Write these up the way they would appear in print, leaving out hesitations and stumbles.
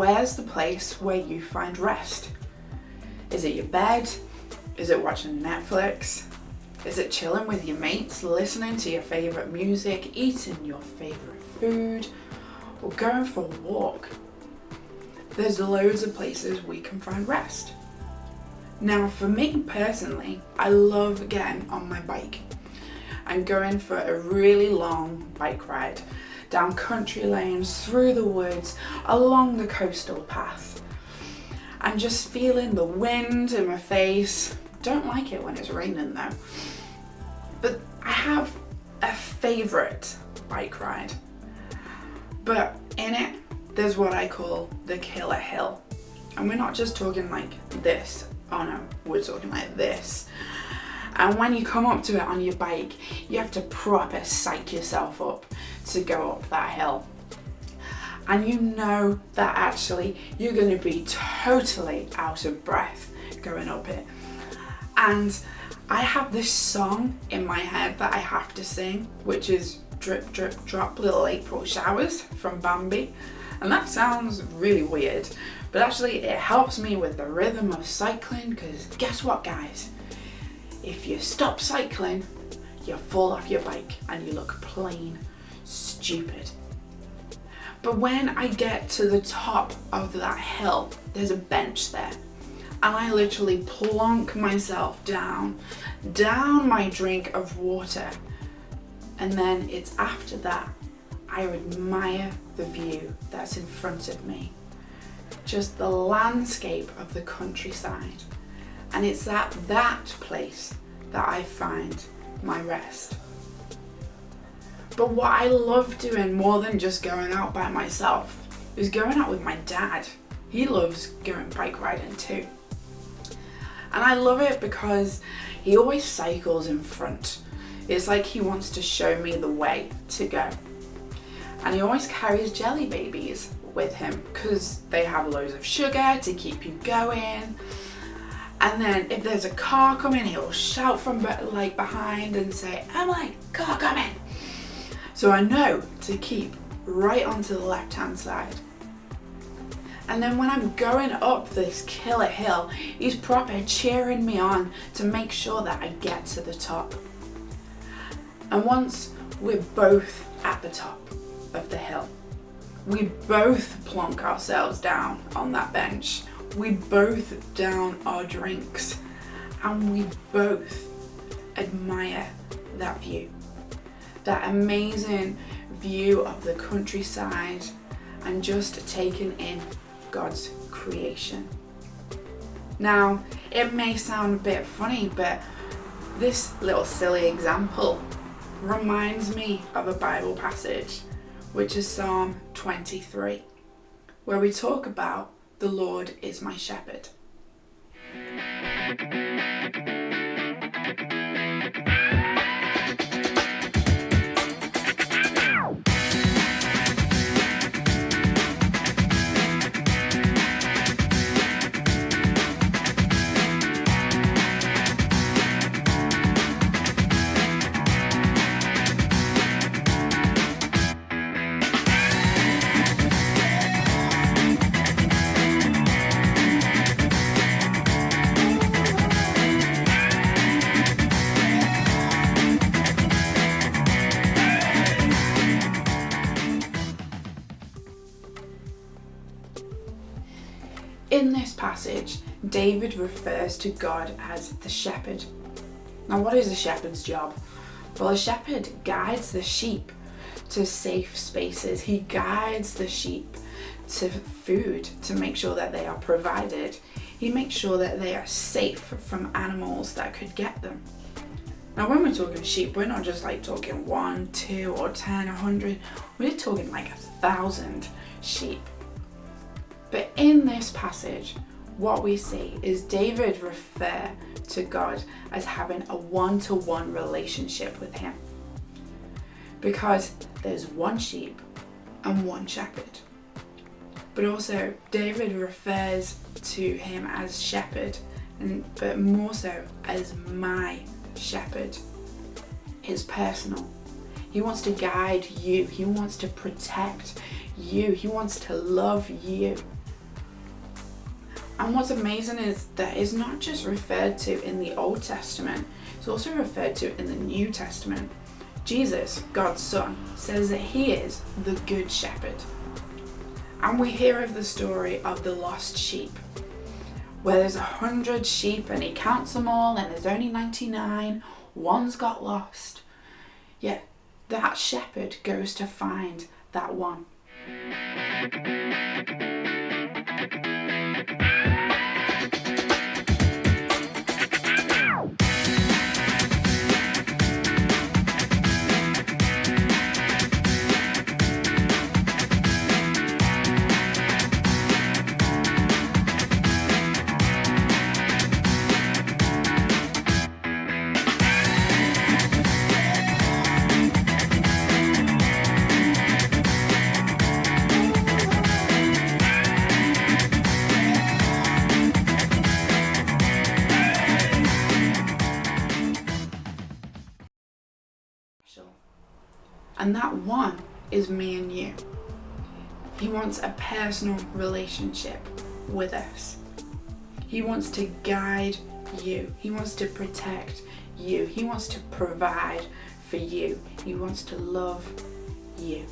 where's the place where you find rest? Is it your bed? Is it watching Netflix? Is it chilling with your mates, listening to your favourite music, eating your favourite food, or going for a walk? There's loads of places we can find rest. Now for me personally, I love getting on my bike and going for a really long bike ride down country lanes, through the woods, along the coastal path, and just feeling the wind in my face. Don't like it when it's raining though. But I have a favourite bike ride, but in it there's what I call the killer hill. And we're not just talking like this, oh no, we're talking like this. And when you come up to it on your bike, you have to proper psych yourself up to go up that hill. And you know that actually you're going to be totally out of breath going up it. And I have this song in my head that I have to sing, which is Drip Drip Drop Little April Showers from Bambi. And that sounds really weird, but actually it helps me with the rhythm of cycling, because guess what guys? If you stop cycling, you fall off your bike and you look plain stupid. But when I get to the top of that hill, there's a bench there. And I literally plonk myself down my drink of water. And then it's after that, I admire the view that's in front of me. Just the landscape of the countryside. And it's at that place that I find my rest. But what I love doing more than just going out by myself is going out with my dad. He loves going bike riding too. And I love it because he always cycles in front. It's like he wants to show me the way to go. And he always carries jelly babies with him because they have loads of sugar to keep you going. And then if there's a car coming, he'll shout from like behind and say, "Emily, car coming." So I know to keep right onto the left hand side. And then when I'm going up this killer hill, he's proper cheering me on to make sure that I get to the top. And once we're both at the top of the hill, we both plonk ourselves down on that bench. We both down our drinks and we both admire that view. That amazing view of the countryside and just taking in God's creation. Now, it may sound a bit funny, but this little silly example reminds me of a Bible passage, which is Psalm 23, where we talk about the Lord is my shepherd. In this passage, David refers to God as the shepherd. Now, what is a shepherd's job? Well, a shepherd guides the sheep to safe spaces. He guides the sheep to food to make sure that they are provided. He makes sure that they are safe from animals that could get them. Now, when we're talking sheep, we're not just like talking 1, 2, or 10, 100. We're talking like 1,000 sheep. But in this passage, what we see is David refer to God as having a one-to-one relationship with him. Because there's one sheep and one shepherd. But also, David refers to him as shepherd, but more so as my shepherd. It's personal. He wants to guide you. He wants to protect you. He wants to love you. And what's amazing is that it's not just referred to in the Old Testament, it's also referred to in the New Testament. Jesus, God's Son, says that he is the Good Shepherd. And we hear of the story of the lost sheep, where there's 100 sheep and he counts them all and there's only 99, one's got lost. Yet that shepherd goes to find that one. And that one is me and you. He wants a personal relationship with us. He wants to guide you. He wants to protect you. He wants to provide for you. He wants to love you.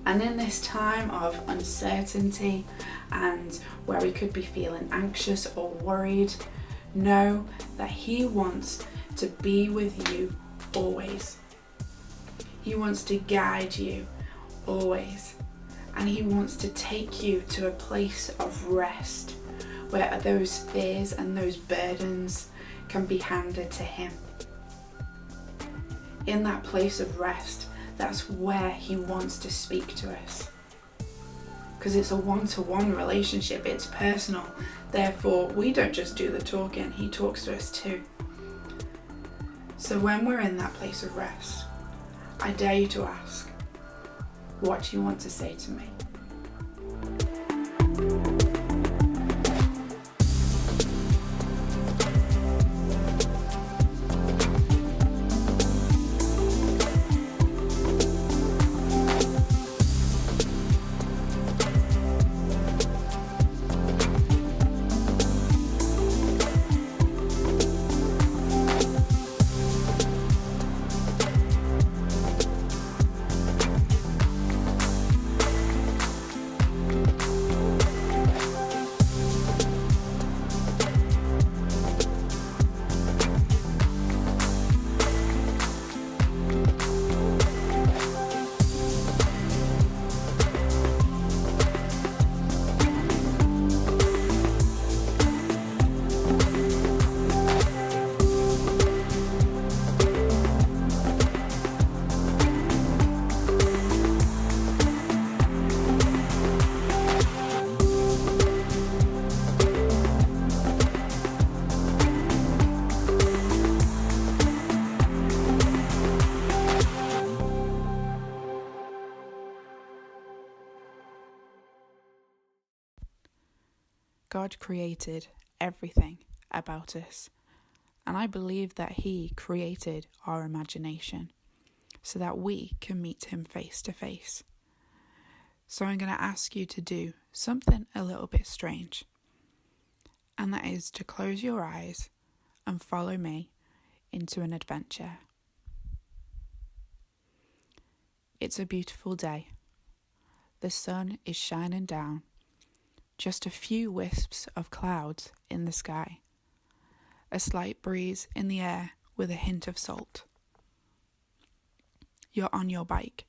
And in this time of uncertainty and where we could be feeling anxious or worried, know that he wants to be with you always. He wants to guide you always. And he wants to take you to a place of rest where those fears and those burdens can be handed to him. In that place of rest, that's where he wants to speak to us. Because it's a one-to-one relationship, it's personal. Therefore, we don't just do the talking, he talks to us too. So when we're in that place of rest, I dare you to ask, what do you want to say to me? God created everything about us, and I believe that he created our imagination so that we can meet him face to face. So I'm going to ask you to do something a little bit strange, and that is to close your eyes and follow me into an adventure. It's a beautiful day. The sun is shining down. Just a few wisps of clouds in the sky. A slight breeze in the air with a hint of salt. You're on your bike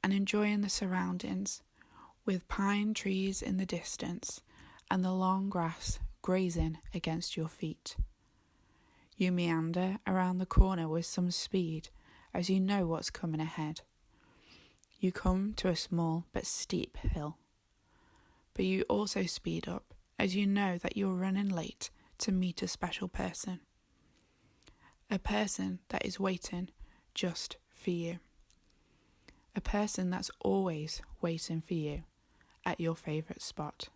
and enjoying the surroundings with pine trees in the distance and the long grass grazing against your feet. You meander around the corner with some speed as you know what's coming ahead. You come to a small but steep hill. But you also speed up as you know that you're running late to meet a special person. A person that is waiting just for you. A person that's always waiting for you at your favourite spot.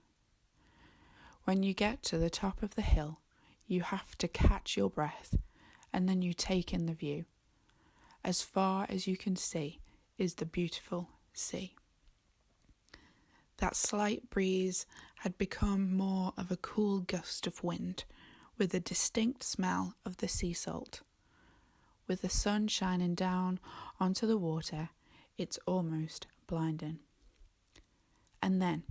When you get to the top of the hill, you have to catch your breath and then you take in the view. As far as you can see is the beautiful sea. That slight breeze had become more of a cool gust of wind, with a distinct smell of the sea salt. With the sun shining down onto the water, it's almost blinding. And then,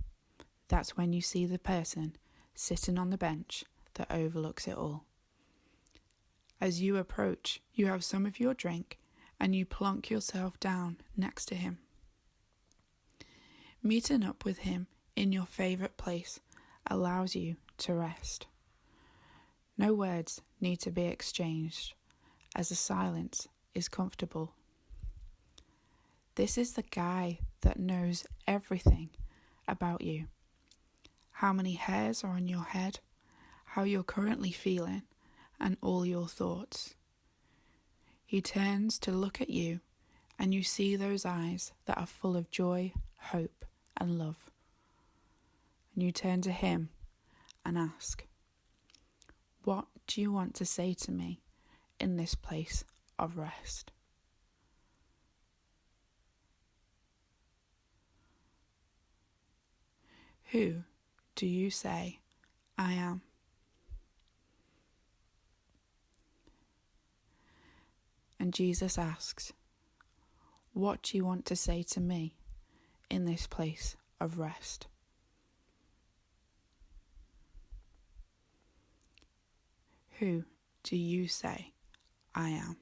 that's when you see the person sitting on the bench that overlooks it all. As you approach, you have some of your drink and you plonk yourself down next to him. Meeting up with him in your favourite place allows you to rest. No words need to be exchanged, as the silence is comfortable. This is the guy that knows everything about you. How many hairs are on your head, how you're currently feeling, and all your thoughts. He turns to look at you, and you see those eyes that are full of joy, hope, and love. And you turn to him and ask, "What do you want to say to me in this place of rest?" Who do you say I am? And Jesus asks, "What do you want to say to me in this place of rest?" Who do you say I am?